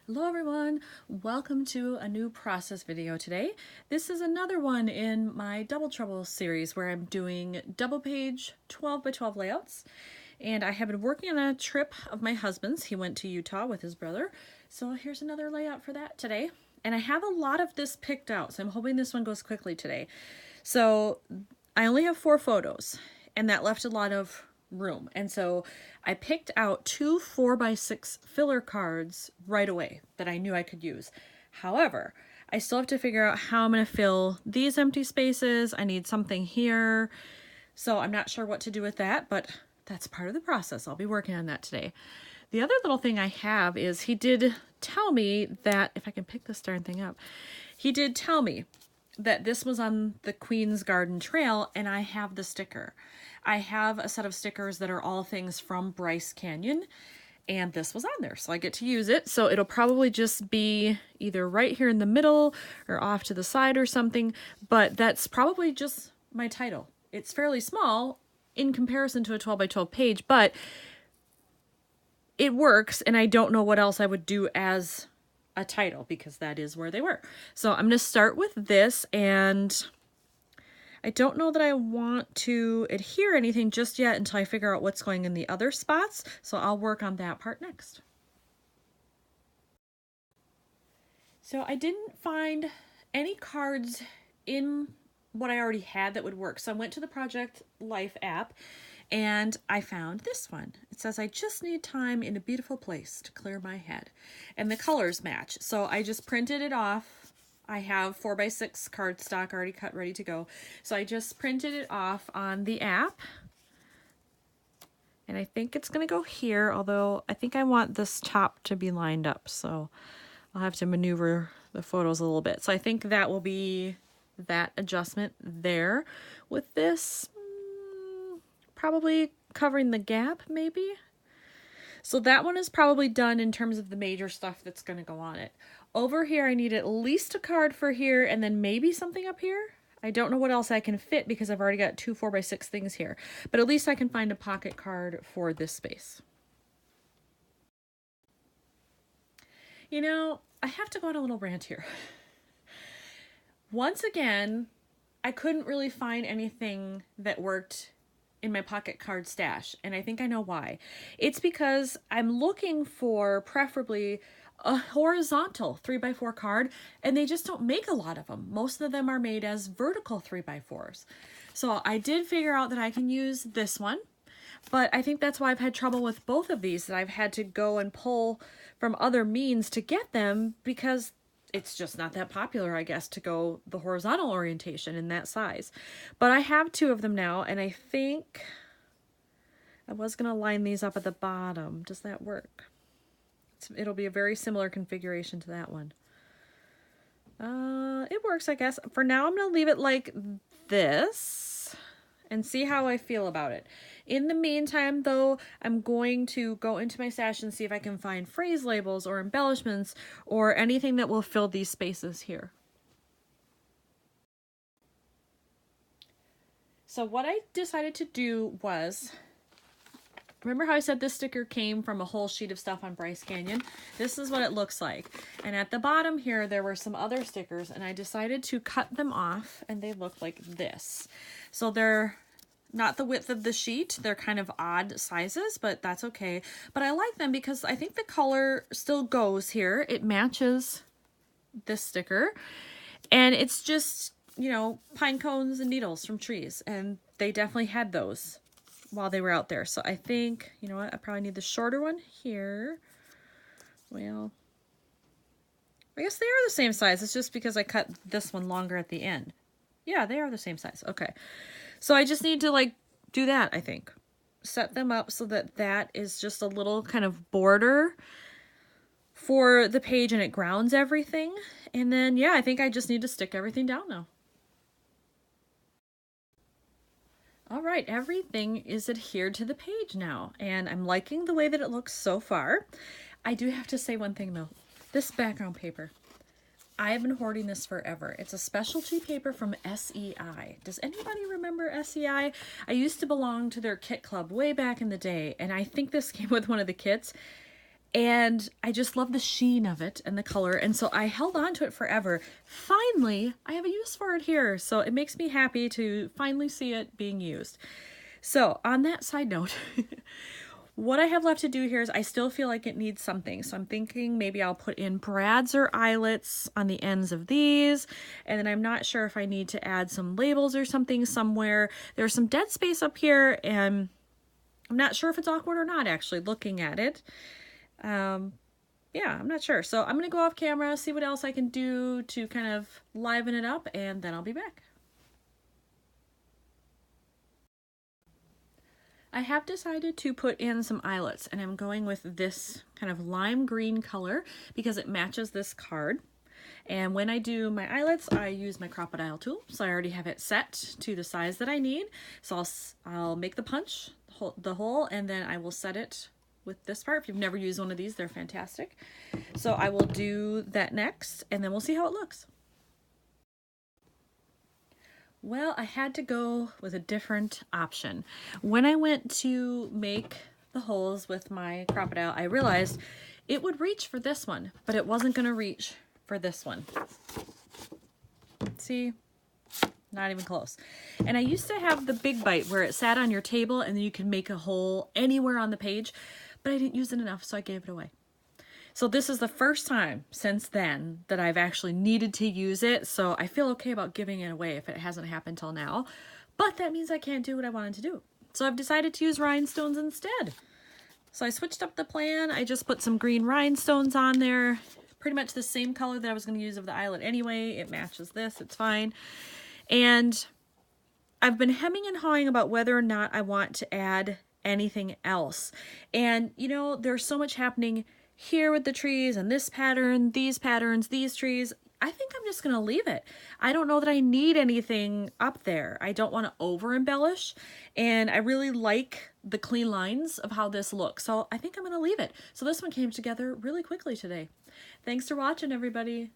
Hello everyone, welcome to a new process video today. This is another one in my Double Trouble series where I'm doing double page 12 by 12 layouts. And I have been working on a trip of my husband's. He went to Utah with his brother. So here's another layout for that today. And I have a lot of this picked out, so I'm hoping this one goes quickly today. So I only have 4 photos and that left a lot of room, and so I picked out 2 4x6 filler cards right away that I knew I could use. However, I still have to figure out how I'm going to fill these empty spaces. I need something here, so I'm not sure what to do with that, but that's part of the process. I'll be working on that today. The other little thing I have is he did tell me that, if I can pick this darn thing up, he did tell me that this was on the Queen's Garden Trail, and I have the sticker. I have a set of stickers that are all things from Bryce Canyon, and this was on there, so I get to use it. So it'll probably just be either right here in the middle or off to the side or something, but that's probably just my title. It's fairly small in comparison to a 12 by 12 page, but it works, and I don't know what else I would do as a title because that is where they were. So I'm going to start with this, and I don't know that I want to adhere anything just yet until I figure out what's going in the other spots. So I'll work on that part next. So I didn't find any cards in what I already had that would work. So I went to the Project Life app and I found this one. It says, I just need time in a beautiful place to clear my head. And the colors match. So I just printed it off. I have 4x6 cardstock already cut, ready to go. So I just printed it off on the app. And I think it's going to go here, although I think I want this top to be lined up. So I'll have to maneuver the photos a little bit. So I think that will be that adjustment there. With this, probably covering the gap, maybe. So that one is probably done in terms of the major stuff that's going to go on it. Over here, I need at least a card for here and then maybe something up here. I don't know what else I can fit because I've already got 2 4x6 things here, but at least I can find a pocket card for this space. You know, I have to go on a little rant here. Once again, I couldn't really find anything that worked in my pocket card stash, and I think I know why. It's because I'm looking for preferably a horizontal 3x4 card, and they just don't make a lot of them. Most of them are made as vertical 3x4s. So I did figure out that I can use this one, but I think that's why I've had trouble with both of these, that I've had to go and pull from other means to get them, because it's just not that popular, I guess, to go the horizontal orientation in that size. But I have 2 of them now, and I think I was going to line these up at the bottom. Does that work? It'll be a very similar configuration to that one. It works, I guess. For now, I'm going to leave it like this and see how I feel about it. In the meantime, though, I'm going to go into my stash and see if I can find phrase labels or embellishments or anything that will fill these spaces here. So what I decided to do was, remember how I said this sticker came from a whole sheet of stuff on Bryce Canyon? This is what it looks like. And at the bottom here, there were some other stickers, and I decided to cut them off, and they look like this. So they're not the width of the sheet. They're kind of odd sizes, but that's okay. But I like them because I think the color still goes here. It matches this sticker. And it's just, you know, pine cones and needles from trees. And they definitely had those while they were out there. So I think, you know what, I probably need the shorter one here. Well, I guess they are the same size. It's just because I cut this one longer at the end. Yeah, they are the same size. Okay. So I just need to like do that, I think. Set them up so that that is just a little kind of border for the page and it grounds everything. And then, yeah, I think I just need to stick everything down now. All right, everything is adhered to the page now, and I'm liking the way that it looks so far. I do have to say one thing though. This background paper, I have been hoarding this forever. It's a specialty paper from SEI. Does anybody remember SEI? I used to belong to their kit club way back in the day, and I think this came with one of the kits. And I just love the sheen of it and the color. And so I held on to it forever. Finally, I have a use for it here. So it makes me happy to finally see it being used. So on that side note, what I have left to do here is I still feel like it needs something. So I'm thinking maybe I'll put in brads or eyelets on the ends of these. And then I'm not sure if I need to add some labels or something somewhere. There's some dead space up here and I'm not sure if it's awkward or not actually looking at it. Yeah, I'm not sure. So I'm going to go off camera, see what else I can do to kind of liven it up, and then I'll be back. I have decided to put in some eyelets, and I'm going with this kind of lime green color because it matches this card. And when I do my eyelets, I use my crocodile tool. So I already have it set to the size that I need. So I'll make the punch, the hole, and then I will set it with this part. If you've never used one of these, they're fantastic. So I will do that next, and then we'll see how it looks. Well, I had to go with a different option. When I went to make the holes with my crocodile, I realized it would reach for this one, but it wasn't going to reach for this one. See? Not even close. And I used to have the big bite where it sat on your table and then you could make a hole anywhere on the page, but I didn't use it enough, so I gave it away. So this is the first time since then that I've actually needed to use it, so I feel okay about giving it away if it hasn't happened till now, but that means I can't do what I wanted to do. So I've decided to use rhinestones instead. So I switched up the plan. I just put some green rhinestones on there, pretty much the same color that I was going to use of the eyelet anyway. It matches this, it's fine. And I've been hemming and hawing about whether or not I want to add anything else. And you know, there's so much happening here with the trees and this pattern, these patterns, these trees. I think I'm just going to leave it. I don't know that I need anything up there. I don't want to over embellish, and I really like the clean lines of how this looks. So I think I'm going to leave it. So this one came together really quickly today. Thanks for watching, everybody.